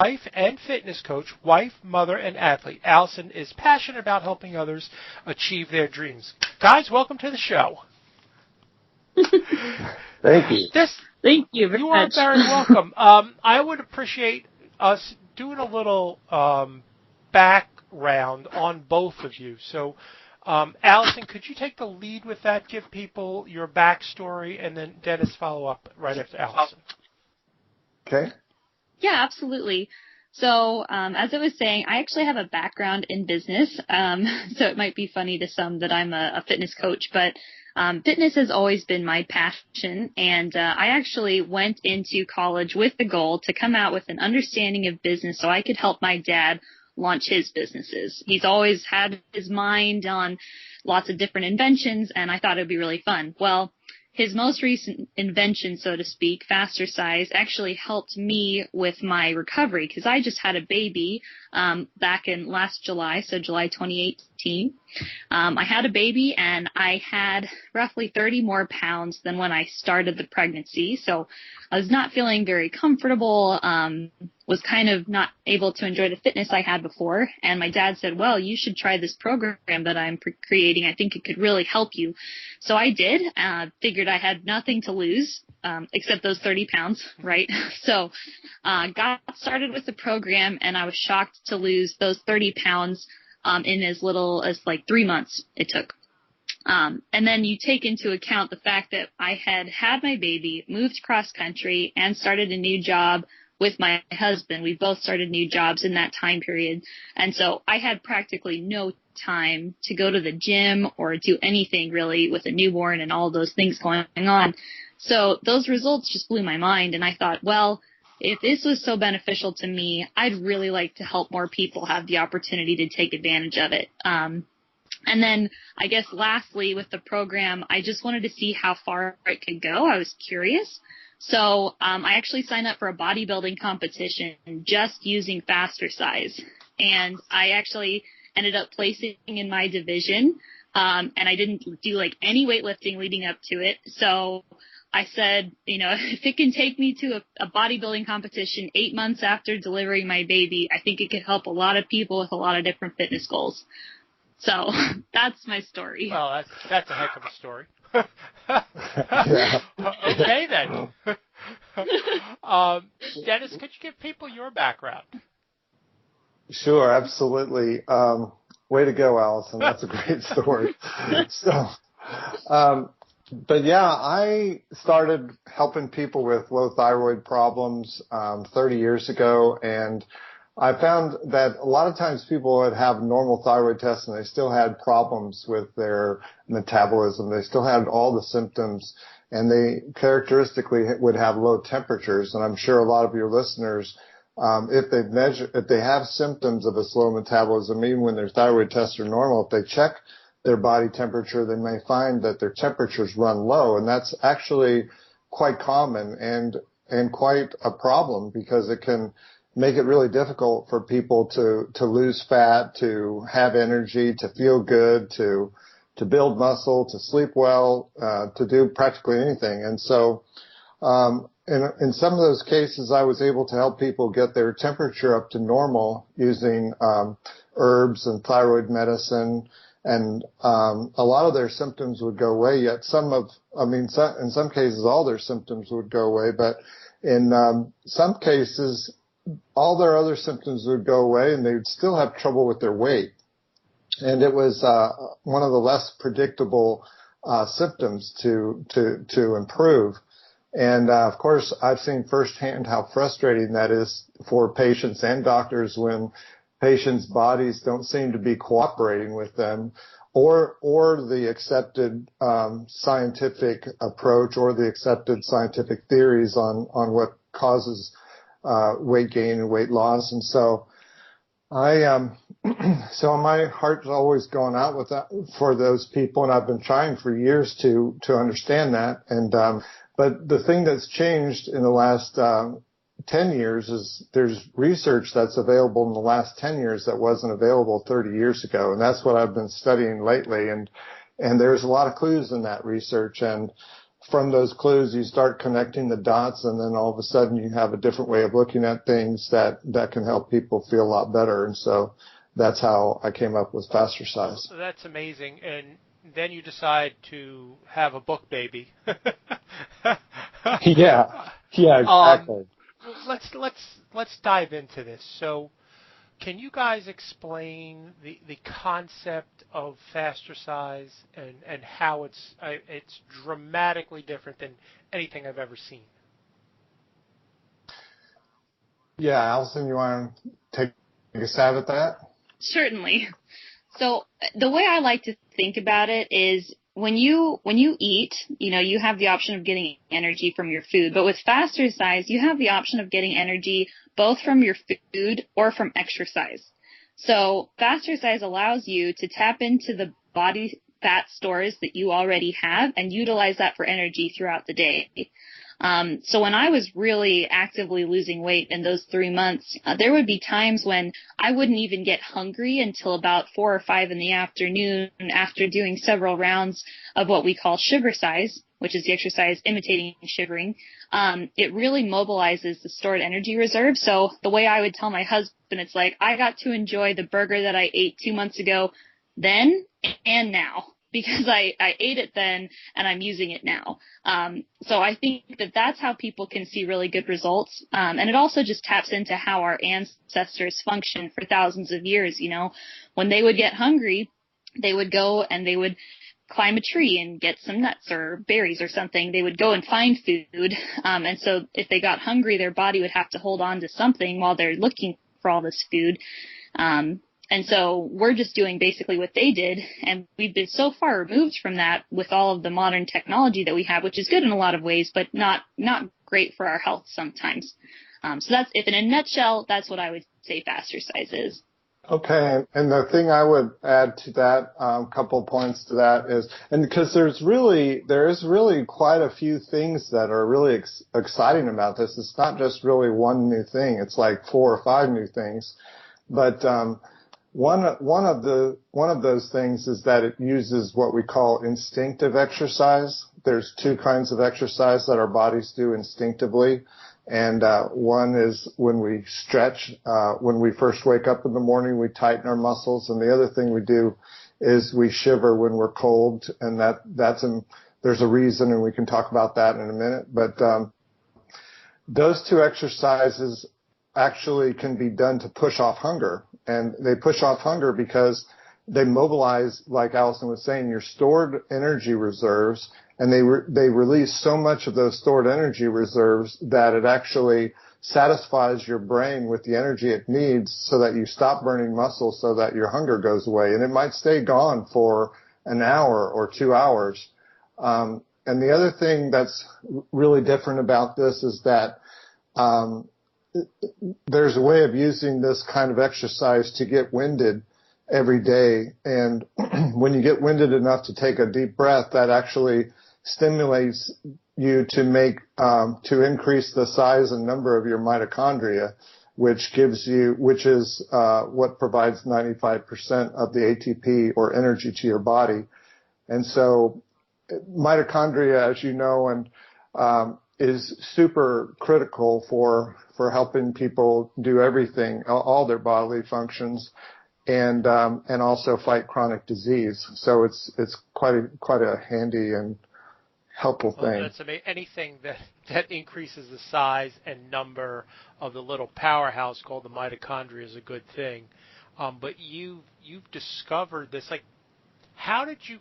and fitness coach, wife, mother, and athlete. Allison is passionate about helping others achieve their dreams. Guys, welcome to the show. Thank you. Thank you very much. You are very welcome. I would appreciate us doing a little background on both of you. So, Allison, could you take the lead with that? Give people your backstory, and then Denis follow up right after Allison. Okay. Yeah, absolutely. So, as I was saying, I actually have a background in business, so it might be funny to some that I'm a fitness coach, but fitness has always been my passion, and I actually went into college with the goal to come out with an understanding of business so I could help my dad launch his businesses. He's always had his mind on lots of different inventions, and I thought it would be really fun. Well, his most recent invention, so to speak, Fastercise, actually helped me with my recovery because I just had a baby back in last July, so July 2018. I had a baby and I had roughly 30 more pounds than when I started the pregnancy. So I was not feeling very comfortable, was kind of not able to enjoy the fitness I had before. And my dad said, well, you should try this program that I'm creating. I think it could really help you. So I did, figured I had nothing to lose, except those 30 pounds, right? So, got started with the program and I was shocked to lose those 30 pounds, in as little as like 3 months it took. And then you take into account the fact that I had my baby, moved cross country, and started a new job with my husband. We both started new jobs in that time period. And so I had practically no time to go to the gym or do anything really with a newborn and all those things going on. So those results just blew my mind. And I thought, well, if this was so beneficial to me, I'd really like to help more people have the opportunity to take advantage of it. And then I guess lastly with the program, I just wanted to see how far it could go. I was curious. So I actually signed up for a bodybuilding competition just using Fastercise. And I actually ended up placing in my division. And I didn't do like any weightlifting leading up to it. So I said, if it can take me to a bodybuilding competition 8 months after delivering my baby, I think it could help a lot of people with a lot of different fitness goals. So that's my story. Well, that's a heck of a story. Yeah. Okay, then. Denis, could you give people your background? Sure, absolutely. Way to go, Allison. That's a great story. But yeah, I started helping people with low thyroid problems 30 years ago, and I found that a lot of times people would have normal thyroid tests and they still had problems with their metabolism. They still had all the symptoms, and they characteristically would have low temperatures. And I'm sure a lot of your listeners, if they have symptoms of a slow metabolism, even when their thyroid tests are normal, if they check their body temperature, they may find that their temperatures run low, and that's actually quite common and quite a problem because it can make it really difficult for people to lose fat, to have energy, to feel good, to build muscle, to sleep well, to do practically anything. And so in some of those cases, I was able to help people get their temperature up to normal using herbs and thyroid medicine. And a lot of their symptoms would go away, yet in some cases all their symptoms would go away, but in some cases all their other symptoms would go away and they would still have trouble with their weight. And it was one of the less predictable symptoms to improve. And of course, I've seen firsthand how frustrating that is for patients and doctors when patients' bodies don't seem to be cooperating with them, or the accepted scientific approach or the accepted scientific theories on what causes weight gain and weight loss. And so so my heart's always gone out with that for those people, and I've been trying for years to understand that. And but the thing that's changed in the last 10 years is there's research that's available in the last 10 years that wasn't available 30 years ago, and that's what I've been studying lately. And there's a lot of clues in that research. And from those clues, you start connecting the dots, and then all of a sudden you have a different way of looking at things that can help people feel a lot better. And so that's how I came up with Fastercise. That's amazing. And then you decide to have a book baby. Yeah, exactly. Let's dive into this. So, can you guys explain the concept of Fastercise and how it's dramatically different than anything I've ever seen? Yeah, Allison, you want to take a stab at that? Certainly. So the way I like to think about it is when you eat, you have the option of getting energy from your food. But with Fastercise, you have the option of getting energy both from your food or from exercise. So Fastercise allows you to tap into the body fat stores that you already have and utilize that for energy throughout the day. So when I was really actively losing weight in those 3 months, there would be times when I wouldn't even get hungry until about 4 or 5 in the afternoon after doing several rounds of what we call Shivercise, which is the exercise imitating shivering. It really mobilizes the stored energy reserve. So the way I would tell my husband, it's like I got to enjoy the burger that I ate 2 months ago then and now, because I ate it then and I'm using it now. So I think that that's how people can see really good results. And it also just taps into how our ancestors functioned for thousands of years. When they would get hungry, they would go and they would climb a tree and get some nuts or berries or something. They would go and find food. And so if they got hungry, their body would have to hold on to something while they're looking for all this food. And so we're just doing basically what they did, and we've been so far removed from that with all of the modern technology that we have, which is good in a lot of ways, but not great for our health sometimes. So that's, if in a nutshell, that's what I would say Fastercise is. Okay, and the thing I would add to that, couple of points to that is, and because there is really quite a few things that are really exciting about this. It's not just really one new thing; it's like 4 or 5 new things. But one of those things is that it uses what we call instinctive exercise. There's 2 kinds of exercise that our bodies do instinctively. And one is when we stretch. When we first wake up in the morning, we tighten our muscles. And the other thing we do is we shiver when we're cold. And there's a reason, and we can talk about that in a minute. But those 2 exercises actually can be done to push off hunger. And they push off hunger because they mobilize, like Allison was saying, your stored energy reserves, and they release so much of those stored energy reserves that it actually satisfies your brain with the energy it needs so that you stop burning muscle so that your hunger goes away. And it might stay gone for an hour or 2 hours. And the other thing that's really different about this is that there's a way of using this kind of exercise to get winded every day. And when you get winded enough to take a deep breath, that actually stimulates you to increase the size and number of your mitochondria, which is what provides 95% of the ATP or energy to your body. And so mitochondria, as you know, and is super critical for helping people do everything, all their bodily functions, and also fight chronic disease. So it's quite a handy and helpful thing. Well, that's amazing. Anything that increases the size and number of the little powerhouse called the mitochondria is a good thing. But you've discovered this. Like, how did you